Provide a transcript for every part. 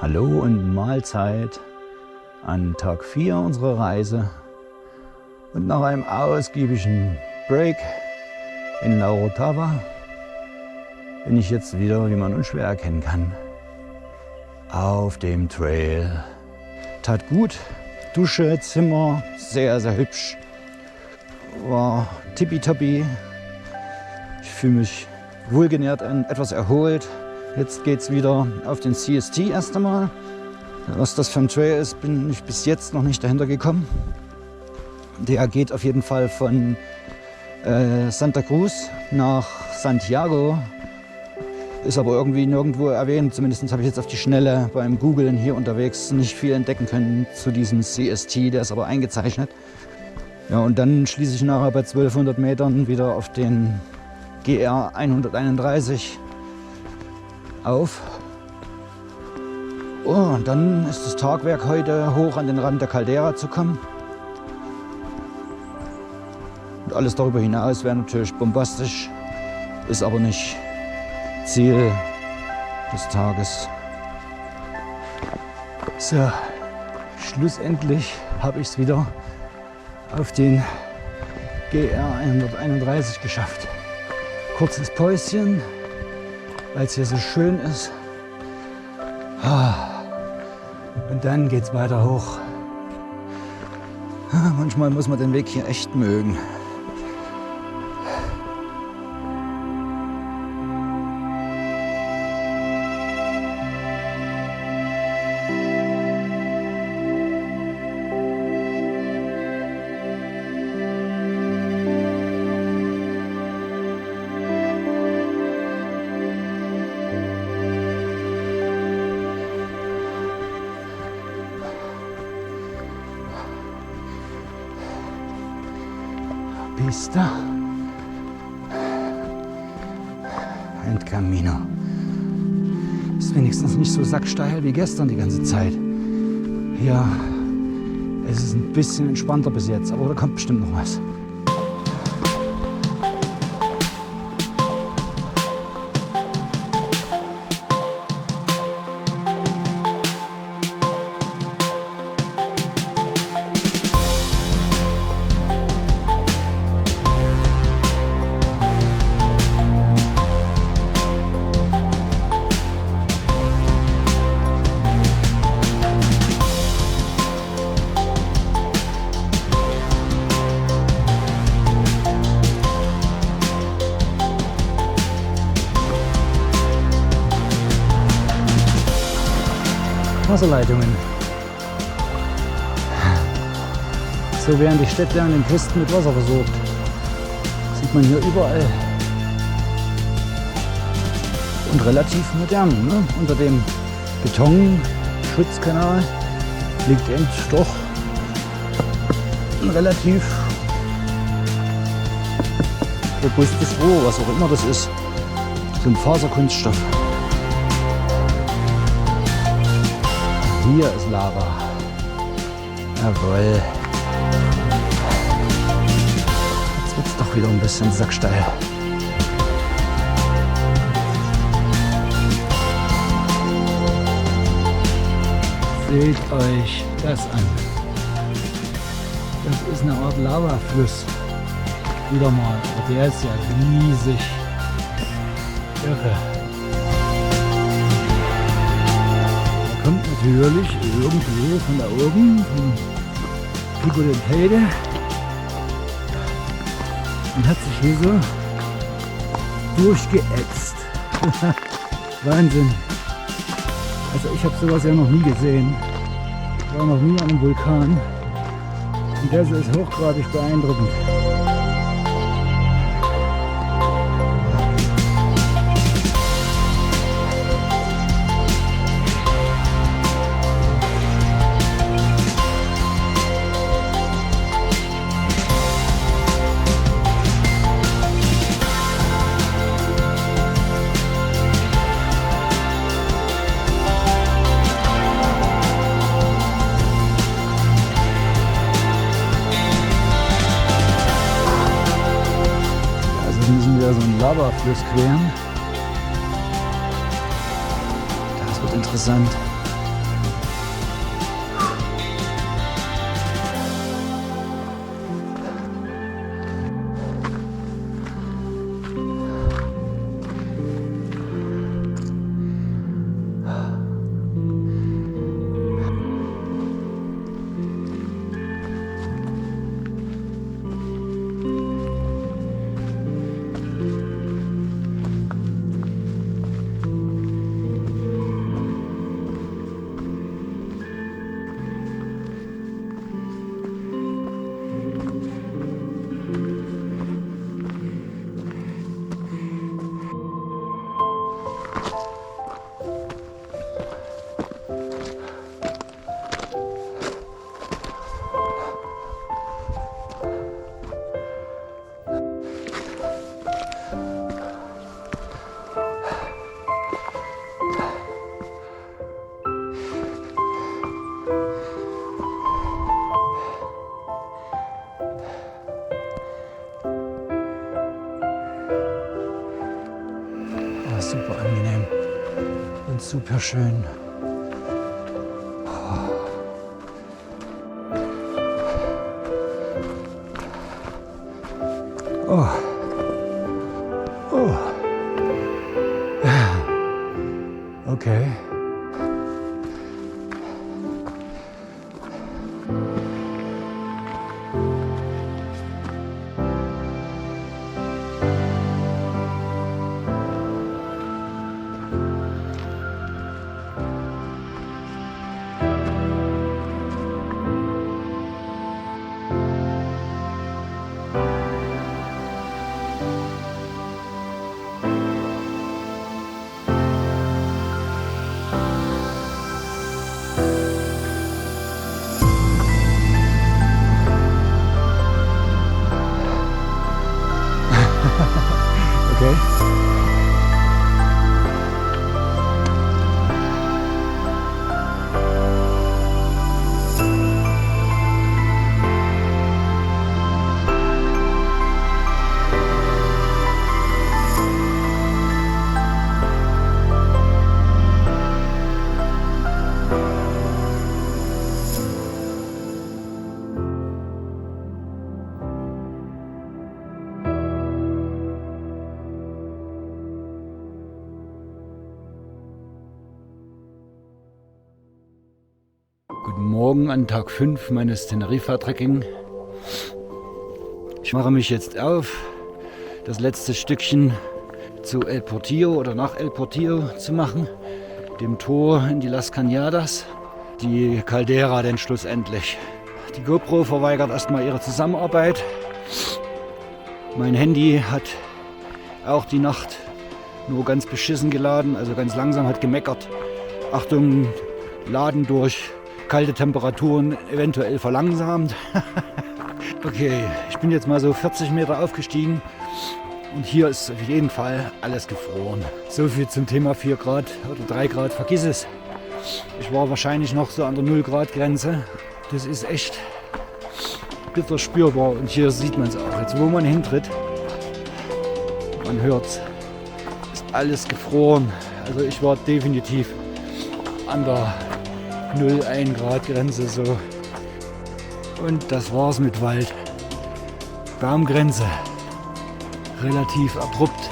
Hallo und Mahlzeit an Tag 4 unserer Reise und nach einem ausgiebigen Break in La Orotava bin ich jetzt wieder, wie man unschwer erkennen kann, auf dem Trail. Tat gut, Dusche, Zimmer, sehr, sehr hübsch, war tippitoppi. Ich fühle mich wohlgenährt und etwas erholt. Jetzt geht's wieder auf den CST erst einmal. Was das für ein Trail ist, bin ich bis jetzt noch nicht dahinter gekommen. Der geht auf jeden Fall von Santa Cruz nach Santiago. Ist aber irgendwie nirgendwo erwähnt. Zumindest habe ich jetzt auf die Schnelle beim Googlen hier unterwegs nicht viel entdecken können zu diesem CST. Der ist aber eingezeichnet. Ja, und dann schließe ich nachher bei 1200 Metern wieder auf den GR 131 auf. Oh, und dann ist das Tagwerk heute, hoch an den Rand der Caldera zu kommen. Und alles darüber hinaus wäre natürlich bombastisch, ist aber nicht Ziel des Tages. So, schlussendlich habe ich es wieder auf den GR 131 geschafft. Kurzes Päuschen, weil es hier so schön ist. Und dann geht es weiter hoch. Manchmal muss man den Weg hier echt mögen. Pista and Camino. Ist wenigstens nicht so sacksteil wie gestern die ganze Zeit. Ja, es ist ein bisschen entspannter bis jetzt, aber da kommt bestimmt noch was. Wasserleitungen. So werden die Städte an den Küsten mit Wasser versorgt. Sieht man hier überall. Und relativ modern. Ne? Unter dem Betonschutzkanal liegt eben doch ein relativ robustes Rohr, was auch immer das ist. So ein Faserkunststoff. Hier ist Lava. Jawohl. Jetzt wird es doch wieder ein bisschen sacksteil. Seht euch das an. Das ist eine Art Lavafluss. Wieder mal. Aber der ist ja riesig. Irre. Kommt natürlich irgendwo von da oben, von Pico del Teide, und hat sich hier so durchgeätzt. Wahnsinn. Also ich habe sowas ja noch nie gesehen. Ich war noch nie an einem Vulkan. Und das ist hochgradig beeindruckend. So einen Lavafluss queren. Das wird interessant. super schön. Oh. Oh. Okay. Okay. Guten Morgen an Tag 5 meines Teneriffa-Trekking. Ich mache mich jetzt auf, das letzte Stückchen zu El Portillo oder nach El Portillo zu machen, dem Tor in die Las Cañadas, die Caldera denn schlussendlich. Die GoPro verweigert erstmal ihre Zusammenarbeit. Mein Handy hat auch die Nacht nur ganz beschissen geladen, also ganz langsam, hat gemeckert. Achtung, Laden durch kalte Temperaturen eventuell verlangsamt. Okay, ich bin jetzt mal so 40 Meter aufgestiegen und hier ist auf jeden Fall alles gefroren. So viel zum Thema 4 Grad oder 3 Grad, vergiss es. Ich war wahrscheinlich noch so an der 0 Grad Grenze. Das ist echt bitter spürbar und hier sieht man es auch. Jetzt wo man hintritt, man hört es, ist alles gefroren. Also ich war definitiv an der 0,1 Grad Grenze so. Und das war's mit Wald. Baumgrenze. Relativ abrupt.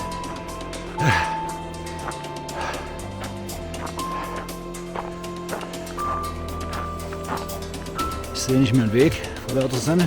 Ich sehe nicht mehr einen Weg vor lauter Sonne.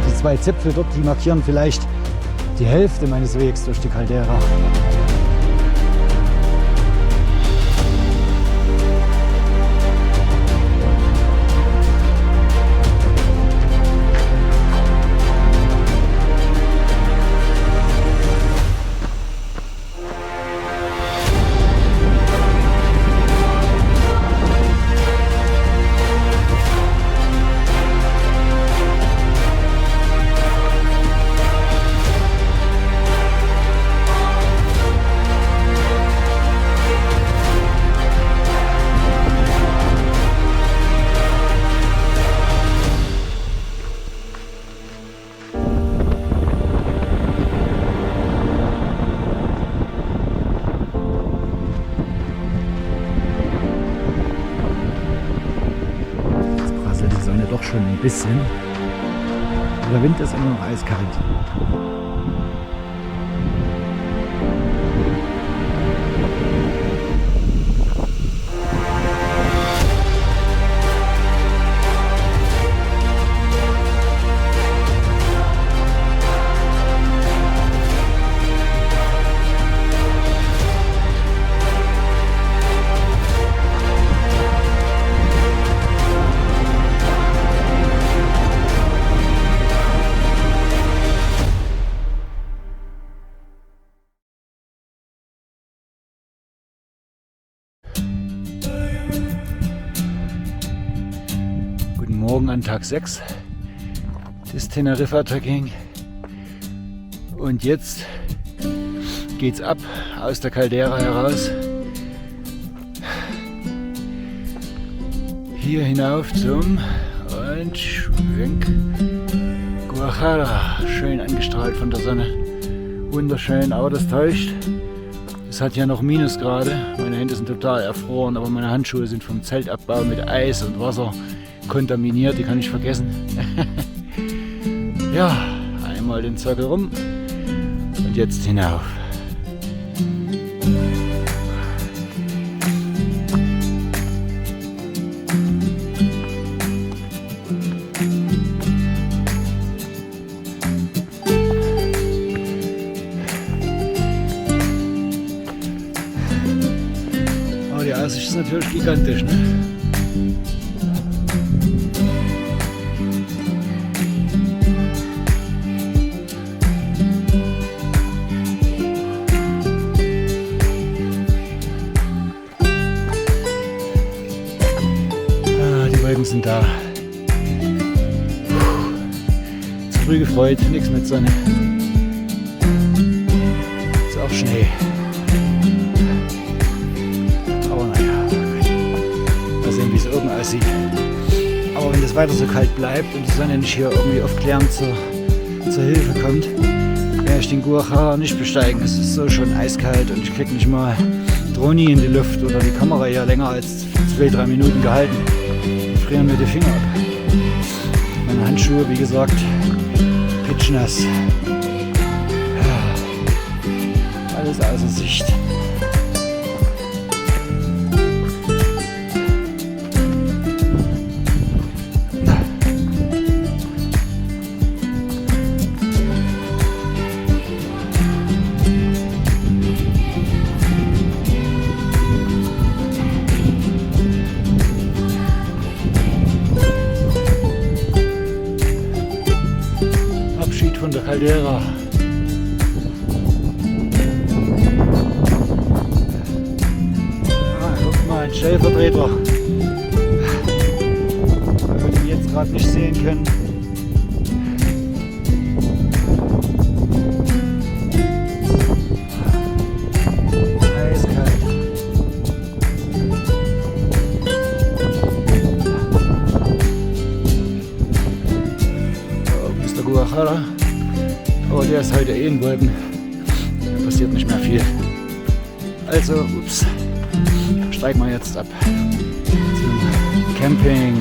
Die zwei Zipfel dort, die markieren vielleicht die Hälfte meines Wegs durch die Caldera. Doch schon ein bisschen. Der Wind ist immer noch eiskalt. Morgen an Tag 6 des Teneriffa-Trekking und jetzt geht's ab aus der Caldera heraus hier hinauf zum und Schwenk Guajara, schön angestrahlt von der Sonne, wunderschön, aber das täuscht. Es hat ja noch Minusgrade, meine Hände sind total erfroren, aber meine Handschuhe sind vom Zeltabbau mit Eis und Wasser kontaminiert, die kann ich vergessen. Ja, einmal den Zirkel rum und jetzt hinauf. Aber die Aussicht ist natürlich gigantisch, ne? Sind da. Zu früh gefreut, nichts mit Sonne. Ist auch Schnee. Aber naja, mal sehen, wie es oben aussieht. Aber wenn das weiter so kalt bleibt und die Sonne nicht hier irgendwie aufklärend zur Hilfe kommt, werde ich den Guajara nicht besteigen. Es ist so schon eiskalt und ich kriege nicht mal Droni in die Luft oder die Kamera hier länger als 2-3 Minuten gehalten. Frieren mir die Finger ab. Meine Handschuhe, wie gesagt, pitschnass. Alles außer Sicht. Von der Caldera. Guck mal, ein Stellvertreter. Weil wir ihn jetzt gerade nicht sehen können. Eiskalt. Da oben ist der Guajara. Aber der ist heute eh in Wolken. Da passiert nicht mehr viel. Also, steigen wir jetzt ab zum Camping.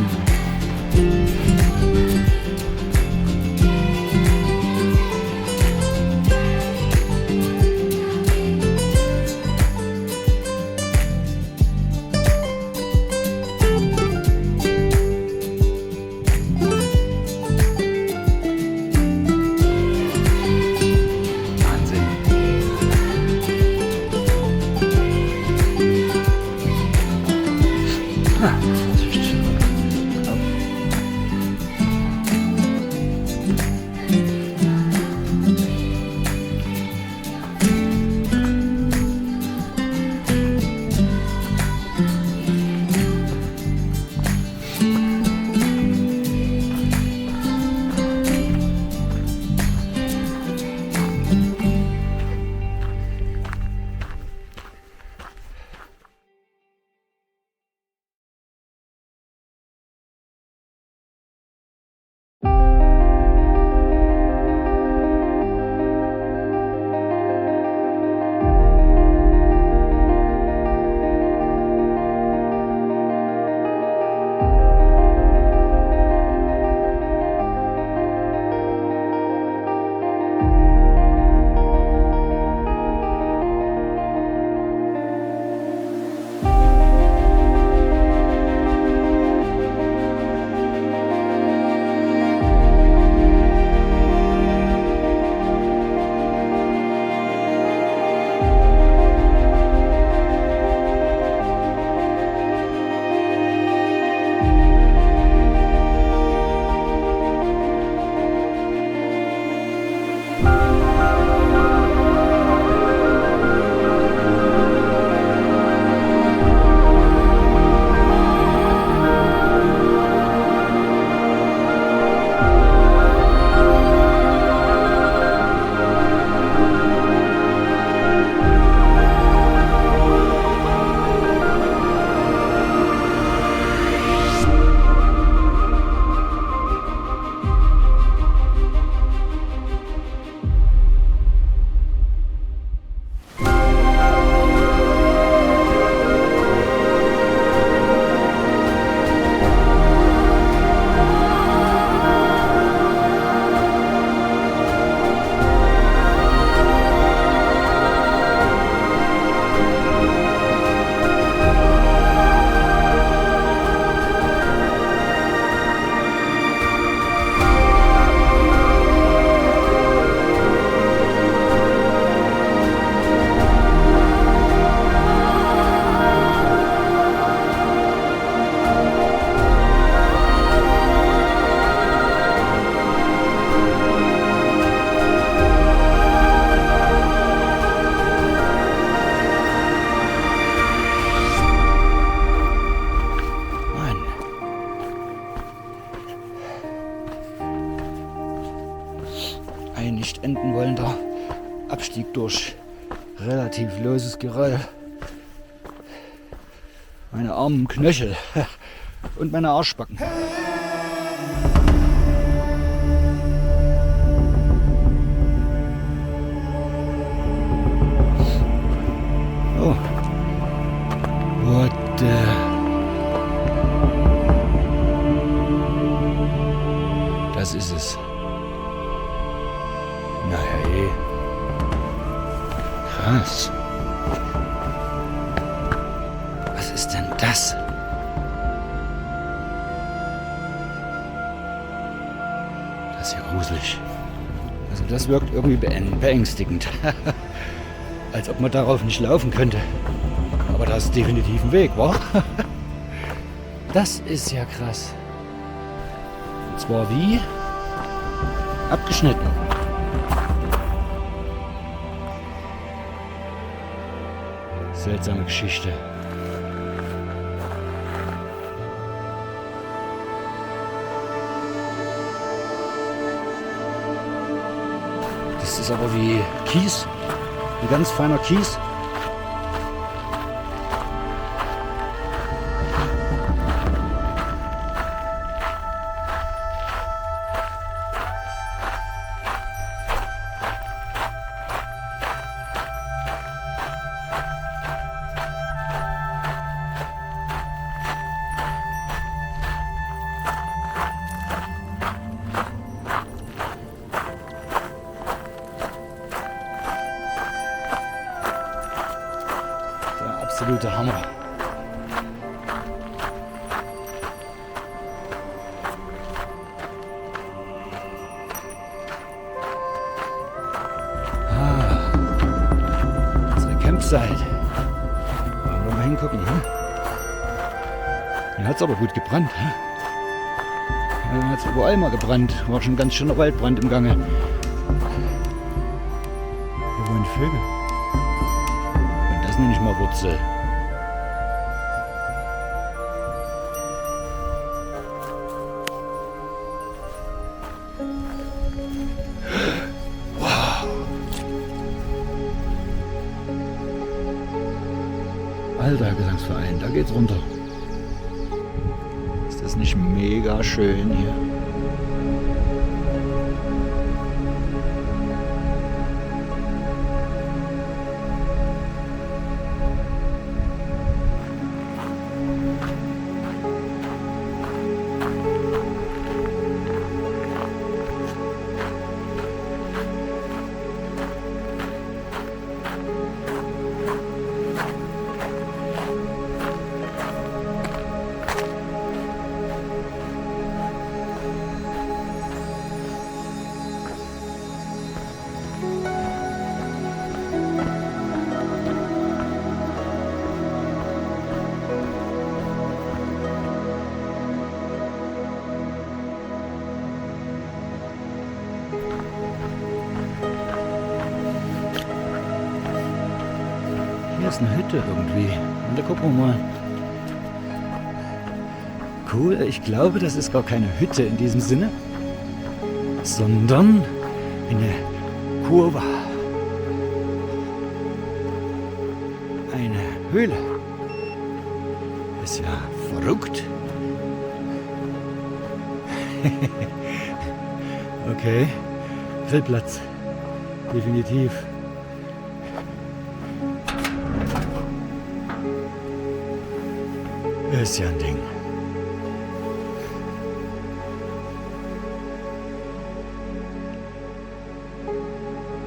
Vorsicht. Ein nicht enden wollender Abstieg durch relativ loses Geröll. Meine armen Knöchel und meine Arschbacken. Oh. What the... Das ist es. Na hey. Krass. Was ist denn das? Das ist ja gruselig. Also das wirkt irgendwie beängstigend. Als ob man darauf nicht laufen könnte. Aber das ist definitiv ein Weg, wa? Das ist ja krass. Und zwar wie? Abgeschnitten. Seltsame Geschichte. Das ist aber wie Kies. Ein ganz feiner Kies. Absoluter Hammer. Unsere Campsite. Wollen wir mal hingucken, hm? Hier hat es aber gut gebrannt. Hier hat es überall mal gebrannt. War schon ein ganz schöner Waldbrand im Gange. Hier wohnen Vögel. Und das nenne ich mal Wurzel. Alter Gesangsverein, da geht's runter. Ist das nicht mega schön hier? Hier ist eine Hütte irgendwie. Und da gucken wir mal. Cool, ich glaube, das ist gar keine Hütte in diesem Sinne, sondern eine Kurve. Eine Höhle. Ist ja verrückt. Okay, Grillplatz. Definitiv. Ist ja ein Ding.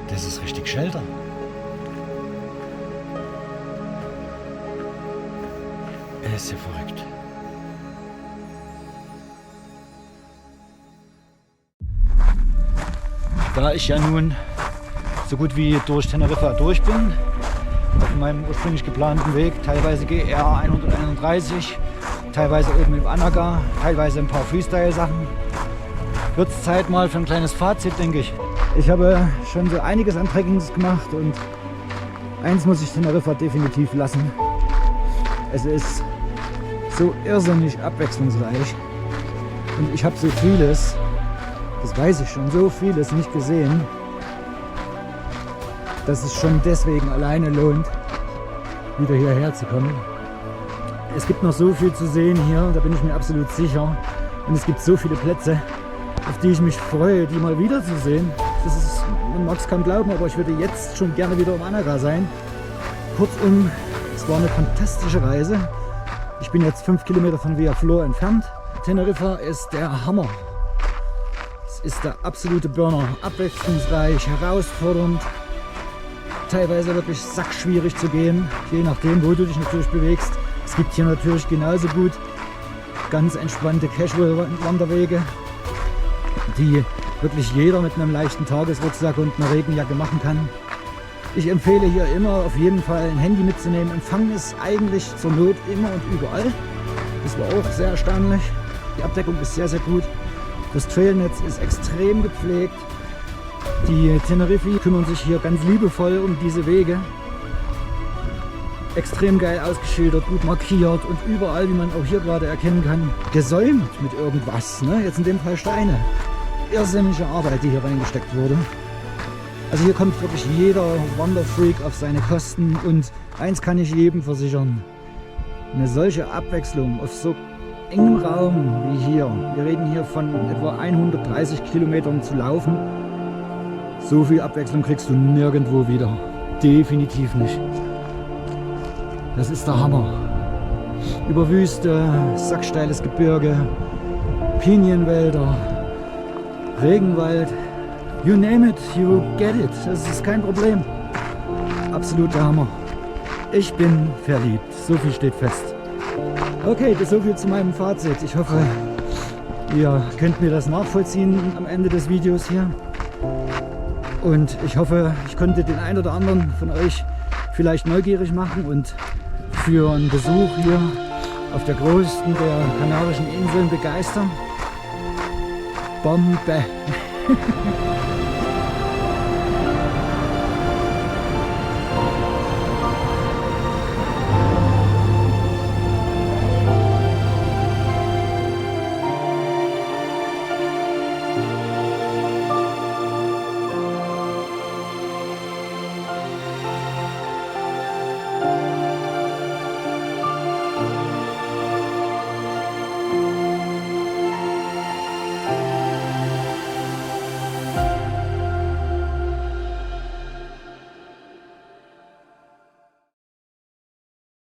Das ist richtig Shelter. Ist ja verrückt. Da ich ja nun so gut wie durch Teneriffa durch bin, auf meinem ursprünglich geplanten Weg, teilweise GR 131, teilweise oben im Anaga, teilweise ein paar Freestyle-Sachen, wird es Zeit mal für ein kleines Fazit, denke ich. Ich habe schon so einiges an Trekkings gemacht und eins muss ich Teneriffa definitiv lassen. Es ist so irrsinnig abwechslungsreich und ich habe so vieles, das weiß ich schon, so vieles nicht gesehen, dass es schon deswegen alleine lohnt, wieder hierher zu kommen. Es gibt noch so viel zu sehen hier, da bin ich mir absolut sicher. Und es gibt so viele Plätze, auf die ich mich freue, die mal wieder zu sehen. Das ist, man mag es kaum glauben, aber ich würde jetzt schon gerne wieder im Anaga sein. Kurzum, es war eine fantastische Reise. Ich bin jetzt 5 Kilometer von Via Flor entfernt. Teneriffa ist der Hammer. Es ist der absolute Burner. Abwechslungsreich, herausfordernd. Teilweise wirklich sackschwierig zu gehen, je nachdem, wo du dich natürlich bewegst. Es gibt hier natürlich genauso gut ganz entspannte Casual-Wanderwege, die wirklich jeder mit einem leichten Tagesrucksack und einer Regenjacke machen kann. Ich empfehle hier immer auf jeden Fall ein Handy mitzunehmen. Empfang ist eigentlich zur Not immer und überall. Das war auch sehr erstaunlich. Die Abdeckung ist sehr, sehr gut. Das Trailnetz ist extrem gepflegt. Die Tenerife kümmern sich hier ganz liebevoll um diese Wege. Extrem geil ausgeschildert, gut markiert und überall, wie man auch hier gerade erkennen kann, gesäumt mit irgendwas. Ne? Jetzt in dem Fall Steine. Irrsinnige Arbeit, die hier reingesteckt wurde. Also hier kommt wirklich jeder Wanderfreak auf seine Kosten und eins kann ich jedem versichern. Eine solche Abwechslung auf so engem Raum wie hier. Wir reden hier von etwa 130 Kilometern zu laufen. So viel Abwechslung kriegst du nirgendwo wieder. Definitiv nicht. Das ist der Hammer. Über Wüste, sacksteiles Gebirge, Pinienwälder, Regenwald. You name it, you get it. Das ist kein Problem. Absoluter Hammer. Ich bin verliebt. So viel steht fest. Okay, das ist so viel zu meinem Fazit. Ich hoffe, ihr könnt mir das nachvollziehen am Ende des Videos hier. Und ich hoffe, ich konnte den einen oder anderen von euch vielleicht neugierig machen und für einen Besuch hier auf der größten der Kanarischen Inseln begeistern. Bombe!